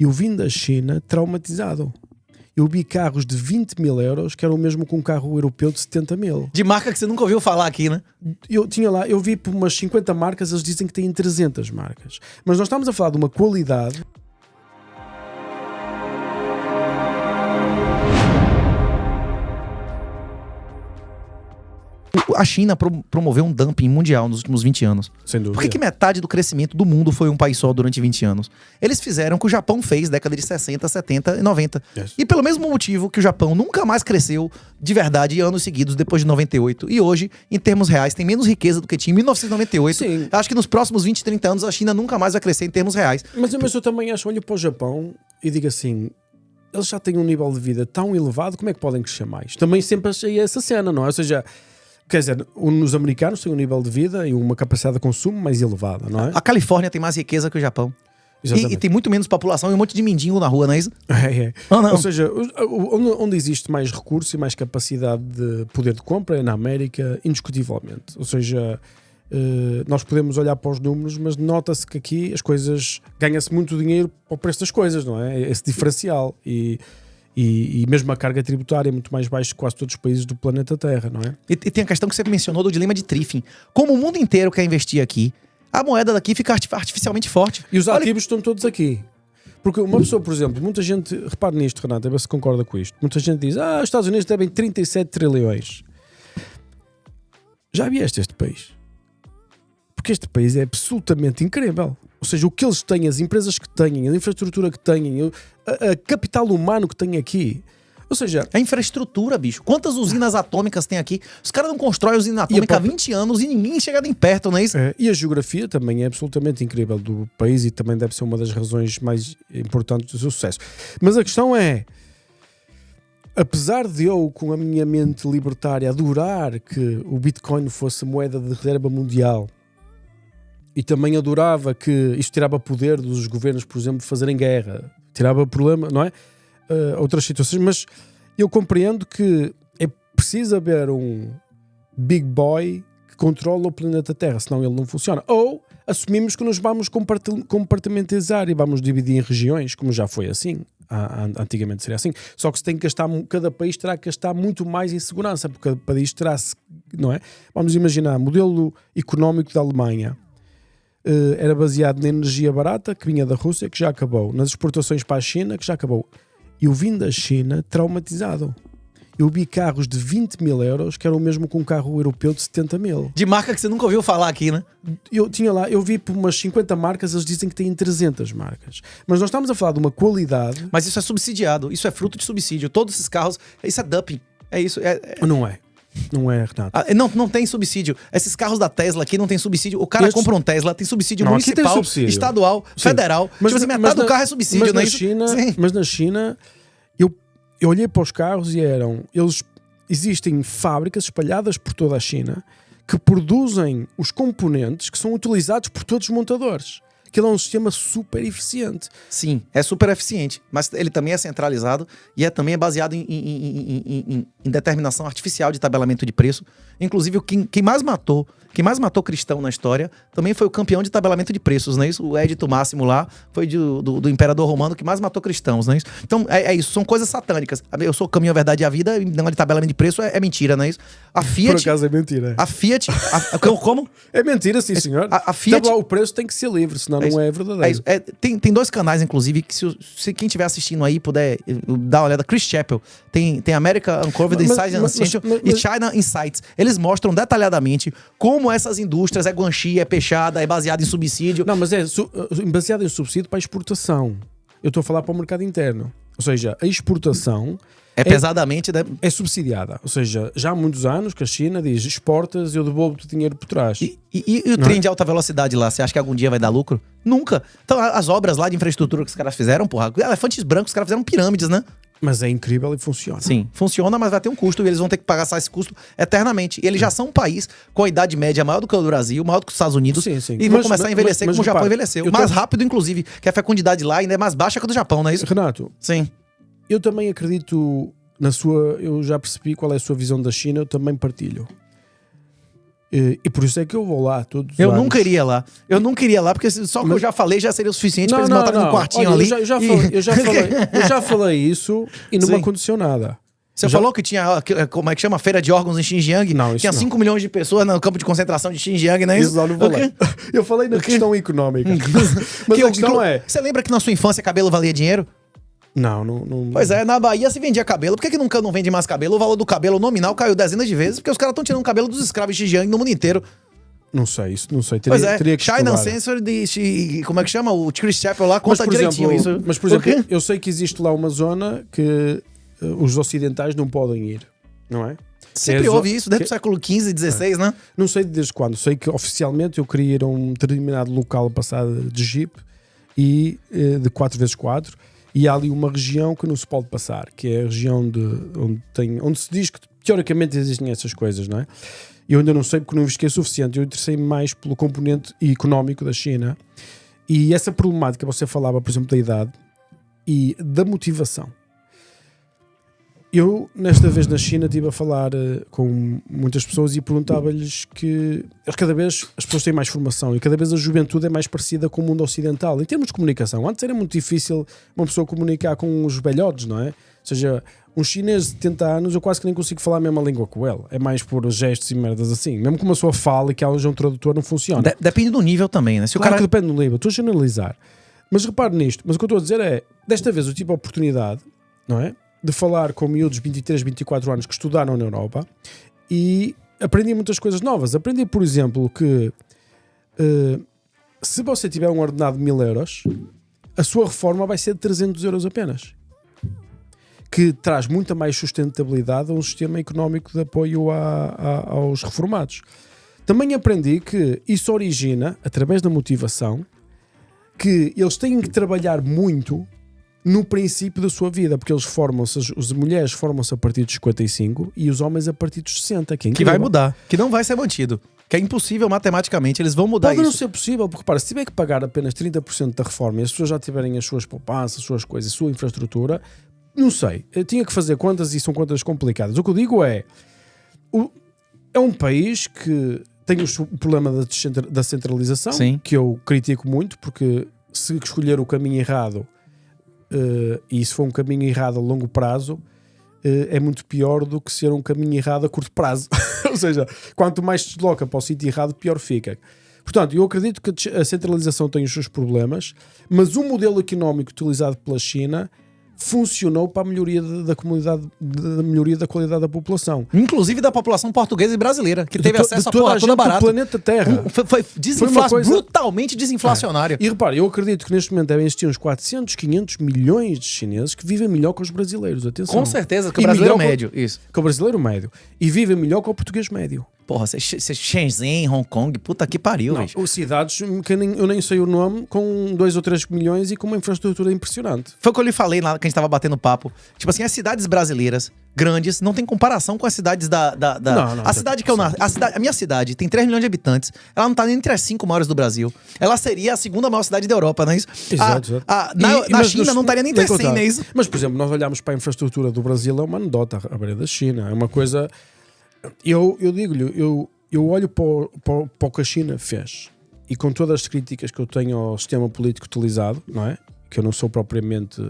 Eu vim da China traumatizado. Eu vi carros de 20 mil euros que eram o mesmo que um carro europeu de 70 mil. De marca que você nunca ouviu falar aqui, né? Eu vi por umas 50 marcas, eles dizem que têm 300 marcas. Mas nós estamos a falar de uma qualidade. A China promoveu um dumping mundial nos últimos 20 anos. Sem dúvida. Por que metade do crescimento do mundo foi um país só durante 20 anos? Eles fizeram o que o Japão fez década de 60, 70 e 90. Yes. E pelo mesmo motivo que o Japão nunca mais cresceu de verdade anos seguidos depois de 98. E hoje, em termos reais, tem menos riqueza do que tinha em 1998. Sim. Acho que nos próximos 20, 30 anos a China nunca mais vai crescer em termos reais. Mas eu também acho, olho para o Japão e digo assim, eles já têm um nível de vida tão elevado, como é que podem crescer mais? Também sempre achei essa cena, não é? Ou seja, quer dizer, os americanos têm um nível de vida e uma capacidade de consumo mais elevada, não é? A Califórnia tem mais riqueza que o Japão. Exatamente. E tem muito menos população e um monte de mendigo na rua, não é isso? É. Oh, não. Ou seja, onde existe mais recurso e mais capacidade de poder de compra é na América, indiscutivelmente. Ou seja, nós podemos olhar para os números, mas nota-se que aqui as coisas, ganha-se muito dinheiro para o preço das coisas, não é? Esse diferencial. E mesmo a carga tributária é muito mais baixa que quase todos os países do planeta Terra, não é? E tem a questão que você mencionou do dilema de Triffin. Como o mundo inteiro quer investir aqui, a moeda daqui fica artificialmente forte. E os ativos estão todos aqui. Porque uma pessoa, por exemplo, muita gente, repare nisto, Renato, a ver se concorda com isto. Muita gente diz, os Estados Unidos devem 37 trilhões. Já vieste este país? Porque este país é absolutamente incrível. Ou seja, o que eles têm, as empresas que têm, a infraestrutura que têm, a capital humano que têm aqui. Ou seja, a infraestrutura, bicho. Quantas usinas atômicas tem aqui? Os caras não constroem usina atômica há 20 anos e ninguém chega nem perto, não é isso? E a geografia também é absolutamente incrível do país e também deve ser uma das razões mais importantes do seu sucesso. Mas a questão é, apesar de eu, com a minha mente libertária, adorar que o Bitcoin fosse moeda de reserva mundial, e também adorava que isto tirava poder dos governos, por exemplo, de fazerem guerra, tirava problema, não é? Outras situações, mas eu compreendo que é preciso haver um big boy que controla o planeta Terra, senão ele não funciona. Ou assumimos que nos vamos compartimentalizar e vamos dividir em regiões, como já foi assim. Antigamente seria assim. Só que se tem que gastar, cada país terá que gastar muito mais em segurança, porque cada país terá, não é? Vamos imaginar, modelo económico da Alemanha. Era baseado na energia barata que vinha da Rússia, que já acabou, nas exportações para a China, que já acabou. Eu vim da China traumatizado. Eu vi carros de 20 mil euros que eram o mesmo que um carro europeu de 70 mil. De marca que você nunca ouviu falar aqui, né? Eu vi por umas 50 marcas, eles dizem que têm 300 marcas. Mas nós estamos a falar de uma qualidade. Mas isso é subsidiado, isso é fruto de subsídio. Todos esses carros, isso é dumping. É isso. Não é. Não é, Renato. Não tem subsídio. Esses carros da Tesla aqui não tem subsídio. O cara compra um Tesla, tem subsídio municipal, tem subsídio. Estadual, Sim. federal. Mas, tipo assim, metade do carro é subsídio, não é isso? Mas na China, eu olhei para os carros e existem fábricas espalhadas por toda a China que produzem os componentes que são utilizados por todos os montadores. Aquilo é um sistema super eficiente. Sim, é super eficiente, mas ele também é centralizado e também é baseado em determinação artificial de tabelamento de preço. Inclusive, quem mais matou cristão na história também foi o campeão de tabelamento de preços, não é isso? O Édito Máximo lá foi do imperador romano que mais matou cristãos, não é isso? Então, é isso, são coisas satânicas. Eu sou o caminho, a verdade e a vida, e não de tabelamento de preço é mentira, não é isso? A Fiat... Por acaso é mentira. A Fiat... Como? É mentira, sim, senhor. A Fiat... O preço tem que ser livre, senão não é verdadeiro. É isso. Tem dois canais, inclusive, que se quem estiver assistindo aí puder dar uma olhada, Chris Chappell, tem America Uncovered Inside Essential e China Insights. Eles mostram detalhadamente como essas indústrias, é guanxi, é peixada, é baseado em subsídio. Não, mas é baseado em subsídio para a exportação. Eu estou a falar para o mercado interno. Ou seja, a exportação pesadamente... É subsidiada. Ou seja, já há muitos anos que a China diz exportas, eu devolvo-te dinheiro por trás. E o trem de alta velocidade lá, você acha que algum dia vai dar lucro? Nunca. Então, as obras lá de infraestrutura que os caras fizeram, porra, elefantes brancos, os caras fizeram pirâmides, né? Mas é incrível e funciona. Sim, funciona, mas vai ter um custo e eles vão ter que pagar esse custo eternamente. E eles já são um país com a idade média maior do que o do Brasil, maior do que os Estados Unidos. Sim. E vão começar a envelhecer como o Japão envelheceu. Mais rápido, inclusive, que a fecundidade lá ainda é mais baixa que a do Japão, não é isso? Renato, sim. Eu também acredito na sua... Eu já percebi qual é a sua visão da China, eu também partilho. E por isso é que eu vou lá todos os Eu anos. nunca iria lá. Eu nunca iria lá, porque só que eu já falei já seria o suficiente pra eles botarem no quartinho Olha, ali. Eu já falei isso e não me Sim. aconteceu nada. Você falou que tinha, como é que chama? Feira de órgãos em Xinjiang? Não, isso tinha não. 5 milhões de pessoas no campo de concentração de Xinjiang, não é isso? Isso não falei. Eu falei na questão económica. Mas a questão é... Você lembra que na sua infância cabelo valia dinheiro? Não. Pois é, na Bahia se vendia cabelo. Por que nunca não vende mais cabelo? O valor do cabelo nominal caiu dezenas de vezes, porque os caras estão tirando o cabelo dos escravos de Xinjiang no mundo inteiro. Não sei. Pois é, Teria que China estudar. Censored de... Como é que chama? O Chris Chappell lá conta direitinho isso. Mas, por exemplo, eu sei que existe lá uma zona que os ocidentais não podem ir, não é? Sempre houve isso, desde o século XV, XVI, né? Não sei desde quando. Sei que oficialmente eu queria ir a um determinado local passar de jeep e de 4x4 e há ali uma região que não se pode passar, que é a região onde se diz que teoricamente existem essas coisas, não é? Eu ainda não sei porque não investiguei o suficiente. Eu interessei-me mais pelo componente económico da China e essa problemática, você falava, por exemplo, da idade e da motivação. Eu, nesta vez na China, estive a falar com muitas pessoas e perguntava-lhes que cada vez as pessoas têm mais formação e cada vez a juventude é mais parecida com o mundo ocidental. Em termos de comunicação, antes era muito difícil uma pessoa comunicar com os velhotes, não é? Ou seja, um chinês de 70 anos, eu quase que nem consigo falar a mesma língua com ele. É mais por gestos e merdas assim. Mesmo que uma pessoa fale e que haja um tradutor, não funciona. Depende do nível também, né? Se Claro o cara... que depende do nível. Estou a generalizar. Mas repare nisto. Mas o que eu estou a dizer é, desta vez eu tive a oportunidade, não é? De falar com miúdos de 23, 24 anos que estudaram na Europa e aprendi muitas coisas novas. Aprendi, por exemplo, que se você tiver um ordenado de 1000 euros, a sua reforma vai ser de 300 euros apenas. Que traz muita mais sustentabilidade a um sistema económico de apoio aos reformados. Também aprendi que isso origina, através da motivação, que eles têm que trabalhar muito no princípio da sua vida, porque eles formam-se, as mulheres formam-se a partir dos 55 e os homens a partir dos 60. Que vai mudar, que não vai ser mantido. Que é impossível matematicamente, eles vão mudar Pode isso. não ser possível, porque repara, se tiver que pagar apenas 30% da reforma e as pessoas já tiverem as suas poupanças, as suas coisas, a sua infraestrutura, não sei, eu tinha que fazer contas e são contas complicadas. O que eu digo é um país que tem o problema da centralização, Sim. que eu critico muito, porque se escolher o caminho errado e se for um caminho errado a longo prazo, é muito pior do que ser um caminho errado a curto prazo. Ou seja, quanto mais se desloca para o sítio errado, pior fica. Portanto, eu acredito que a centralização tem os seus problemas, mas o modelo económico utilizado pela China funcionou para a melhoria da comunidade, da melhoria da qualidade da população. Inclusive da população portuguesa e brasileira, que teve acesso a toda porra toda do barata. planeta Terra. Foi uma coisa brutalmente desinflacionário. E repare, eu acredito que neste momento devem existir uns 400, 500 milhões de chineses que vivem melhor que os brasileiros. Atenção. Com certeza, que o E brasileiro melhor médio, isso. Que o brasileiro médio. E vivem melhor que o português médio. Porra, você Shenzhen, Hong Kong, puta que pariu, Não, bicho. cidades que eu nem sei o nome, com 2 ou 3 milhões e com uma infraestrutura impressionante. Foi o que eu lhe falei lá que a gente tava batendo papo. Tipo assim, as cidades brasileiras grandes não tem comparação com as cidades Não, a cidade que eu nasci. A minha cidade tem 3 milhões de habitantes. Ela não tá nem entre as 5 maiores do Brasil. Ela seria a segunda maior cidade da Europa, não é isso? Exato. Na China não estaria nem entre as 100, não é isso? Mas, por exemplo, nós olhamos para a infraestrutura do Brasil, é uma anedota à beira da China. É uma coisa... Eu digo-lhe, eu olho para o que a China fez e com todas as críticas que eu tenho ao sistema político utilizado, não é? Que eu não sou propriamente,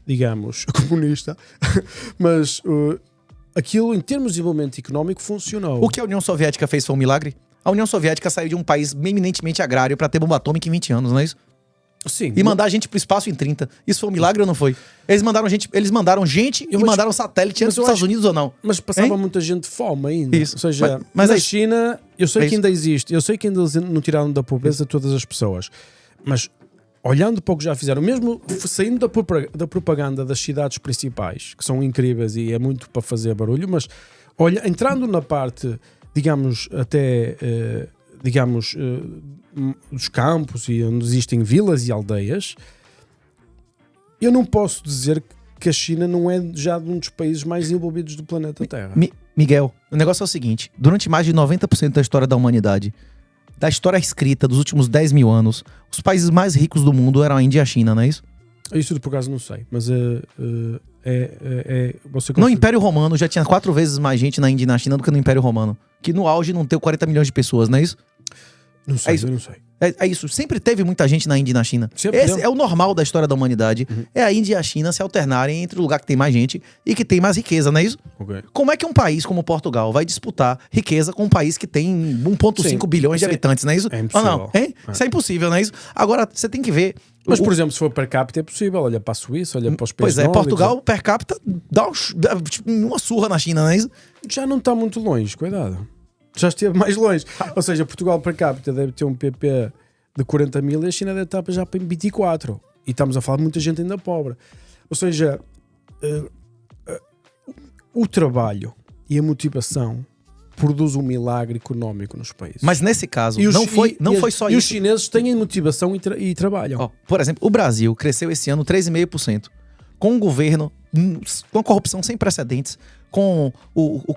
digamos, comunista, mas aquilo em termos de desenvolvimento económico funcionou. O que a União Soviética fez foi um milagre? A União Soviética saiu de um país eminentemente agrário para ter bomba atômica em 20 anos, não é isso? Sim. E mandar a gente pro espaço em 30. Isso foi um milagre ou não foi? Eles mandaram gente e mandaram satélite antes dos Estados Unidos ou não? Mas passava Hein? muita gente de fome ainda. Isso. Ou seja, Mas na é isso. China, eu sei É que isso. ainda existe. Eu sei que ainda eles não tiraram da pobreza todas as pessoas. Mas olhando para o que já fizeram, mesmo saindo da propaganda das cidades principais, que são incríveis e é muito para fazer barulho, mas entrando na parte, digamos, até... dos campos e onde existem vilas e aldeias, eu não posso dizer que a China não é já um dos países mais envolvidos do planeta Terra. Miguel, o negócio é o seguinte: durante mais de 90% da história da humanidade, da história escrita dos últimos 10 mil anos, os países mais ricos do mundo eram a Índia e a China, não é isso? Isso por acaso não sei, mas você No Império Romano já tinha 4 vezes mais gente na Índia e na China do que no Império Romano. que no auge não deu 40 milhões de pessoas, não é isso? Não sei, É isso. eu não sei. É isso. Sempre teve muita gente na Índia e na China. Sempre Esse deu. é o normal da história da humanidade. É a Índia e a China se alternarem entre o lugar que tem mais gente e que tem mais riqueza, não é isso? Ok. Como é que um país como Portugal vai disputar riqueza com um país que tem 1,5 Sim, bilhões de isso é- habitantes, não é isso? é impossível. Ou não? Hein? Isso é impossível, não é isso? Agora, você tem que ver... Mas, por exemplo, se for per capita é possível. Olha para a Suíça, olha para os países Pois é, nórdicos. Portugal, per capita, dá tipo, uma surra na China, não é isso? Já não está muito longe, cuidado. Já esteve mais longe. Ou seja, Portugal per capita deve ter um PP de 40 mil e a China deve estar já para 24. E estamos a falar de muita gente ainda pobre. Ou seja, o trabalho e a motivação produz um milagre económico nos países. Mas nesse caso, E os- não foi e só os isso. chineses têm motivação e trabalham. Ó, por exemplo, o Brasil cresceu esse ano 3,5%. Com um governo com a corrupção sem precedentes.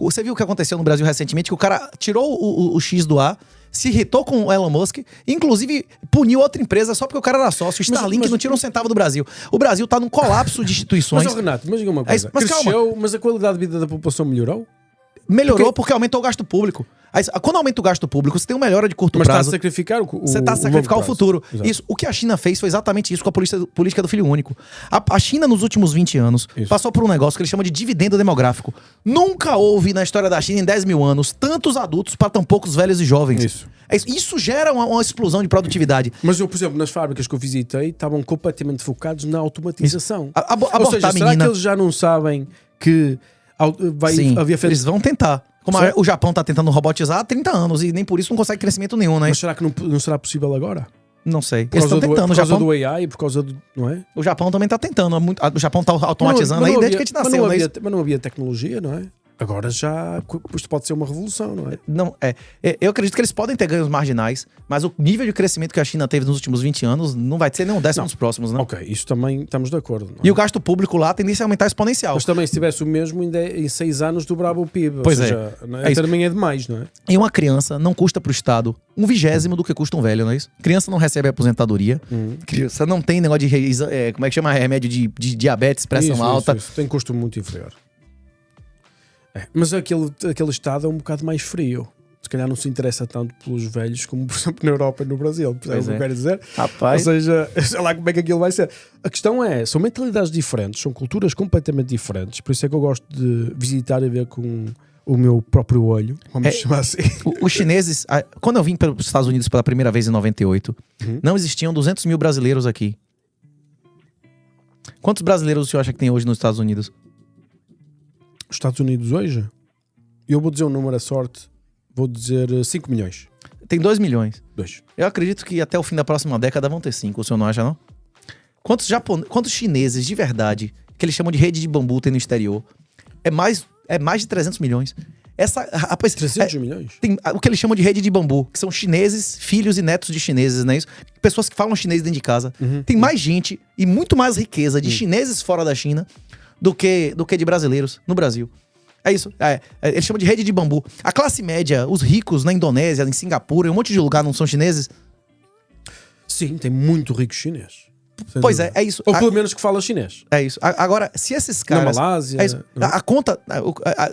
Você viu o que aconteceu no Brasil recentemente? Que o cara tirou o X do ar, se irritou com o Elon Musk, inclusive puniu outra empresa só porque o cara era sócio. O Starlink não tira um centavo do Brasil. O Brasil tá num colapso de instituições. Mas, Renato, mas diga uma coisa. Mas Cresceu, mas a qualidade de vida da população melhorou? Melhorou porque aumentou o gasto público. Aí, quando aumenta o gasto público, você tem uma melhora de curto Mas está a prazo. sacrificar Você está a sacrificar o longo prazo. futuro. Exato. Isso, o que a China fez foi exatamente isso com a política do filho único. A China, nos últimos 20 anos, Isso. passou por um negócio que eles chamam de dividendo demográfico. Nunca houve na história da China, em 10 mil anos, tantos adultos para tão poucos velhos e jovens. Isso. Isso gera uma explosão de produtividade. Mas eu, por exemplo, nas fábricas que eu visitei, estavam completamente focados na automatização. Ou Abortar seja, a será menina. que eles já não sabem que vai Sim, haver eles vão tentar. Como Certo. o Japão tá tentando robotizar há 30 anos e nem por isso não consegue crescimento nenhum, né? Mas será que não será possível agora? Não sei. Por Eles estão causa, tentando. por O causa Japão, do AI, por causa do. Não é? o Japão também tá tentando. O Japão tá automatizando aí desde que a gente nasceu, mas né? mas não havia tecnologia, não é? Agora já. Isto pode ser uma revolução, não é? Não, eu acredito que eles podem ter ganhos marginais, mas o nível de crescimento que a China teve nos últimos 20 anos não vai ser nem um décimo nos próximos, né? Ok, isso também estamos de acordo. Não é? E o gasto público lá tendência a aumentar exponencial. Mas também, se tivesse o mesmo, em 6 anos dobrava o PIB. Pois ou é. seja, não É isso. também é demais, não é? E uma criança não custa pro Estado 1/20 do que custa um velho, não é isso? Criança não recebe aposentadoria. Criança não tem negócio de como é que chama? Remédio de diabetes, pressão Isso, alta. Isso. Tem custo muito inferior. Mas aquele estado é um bocado mais frio. Se calhar não se interessa tanto pelos velhos como, por exemplo, na Europa e no Brasil. Percebe o que eu quero dizer? Rapaz. Ou seja, sei lá como é que aquilo vai ser. A questão é, são mentalidades diferentes, são culturas completamente diferentes. Por isso é que eu gosto de visitar e ver com o meu próprio olho, vamos chamar assim. Os chineses, quando eu vim para os Estados Unidos pela primeira vez em 98, não existiam 200 mil brasileiros aqui. Quantos brasileiros o senhor acha que tem hoje nos Estados Unidos? Os Estados Unidos hoje, eu vou dizer um número à sorte, vou dizer 5 milhões. Tem 2 milhões. 2. Eu acredito que até o fim da próxima década vão ter 5, o senhor não acha, não? Quantos chineses de verdade, que eles chamam de rede de bambu, tem no exterior? É mais de 300 milhões. Rapaz, 300 milhões? tem o que eles chamam de rede de bambu, que são chineses, filhos e netos de chineses, não é isso? Pessoas que falam chinês dentro de casa. Tem mais gente e muito mais riqueza de chineses fora da China do que de brasileiros no Brasil. É isso. Eles chamam de rede de bambu. A classe média, os ricos na Indonésia, em Singapura, em um monte de lugar não são chineses? Sim, tem muito rico chinês. Sem Pois dúvida. é isso. Ou pelo menos que fala chinês. É isso. Agora, se esses caras... Na Malásia. É isso. A conta...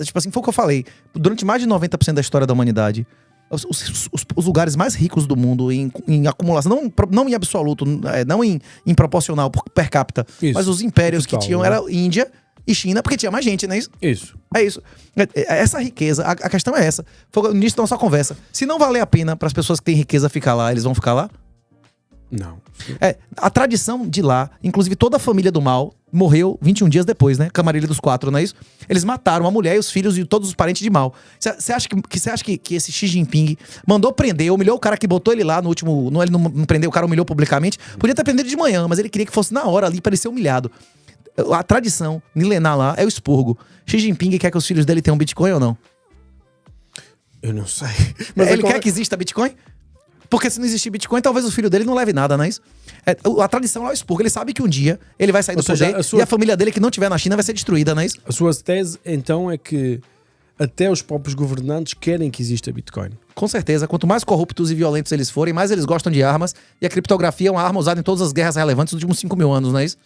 tipo assim, foi o que eu falei. Durante mais de 90% da história da humanidade, os lugares mais ricos do mundo em acumulação, não em absoluto, não em proporcional per capita, Isso. mas os impérios Total, que tinham né? era Índia e China, porque tinha mais gente, não é isso? Isso. É isso. Essa riqueza, a questão é essa. Foi no início da nossa conversa. Se não valer a pena para as pessoas que têm riqueza ficar lá, eles vão ficar lá? Não. A tradição de lá, inclusive toda a família do mal, morreu 21 dias depois, né? Camarilha dos 4, não é isso? Eles mataram a mulher e os filhos e todos os parentes de mal. Você acha que esse Xi Jinping mandou prender, humilhou o cara que botou ele lá no último... Ele não prendeu, o cara humilhou publicamente. Podia ter prendido de manhã, mas ele queria que fosse na hora ali para ele ser humilhado. A tradição milenar lá é o expurgo. Xi Jinping quer que os filhos dele tenham Bitcoin ou não? Eu não sei. Ele quer que exista Bitcoin? Porque se não existir Bitcoin, talvez o filho dele não leve nada, não é isso? A tradição lá é o expurgo. Ele sabe que um dia ele vai sair do seja, poder a e a família dele que não estiver na China vai ser destruída, não é isso? A sua tese, então, é que até os próprios governantes querem que exista Bitcoin. Com certeza. Quanto mais corruptos e violentos eles forem, mais eles gostam de armas. E a criptografia é uma arma usada em todas as guerras relevantes dos últimos 5 mil anos, não é isso?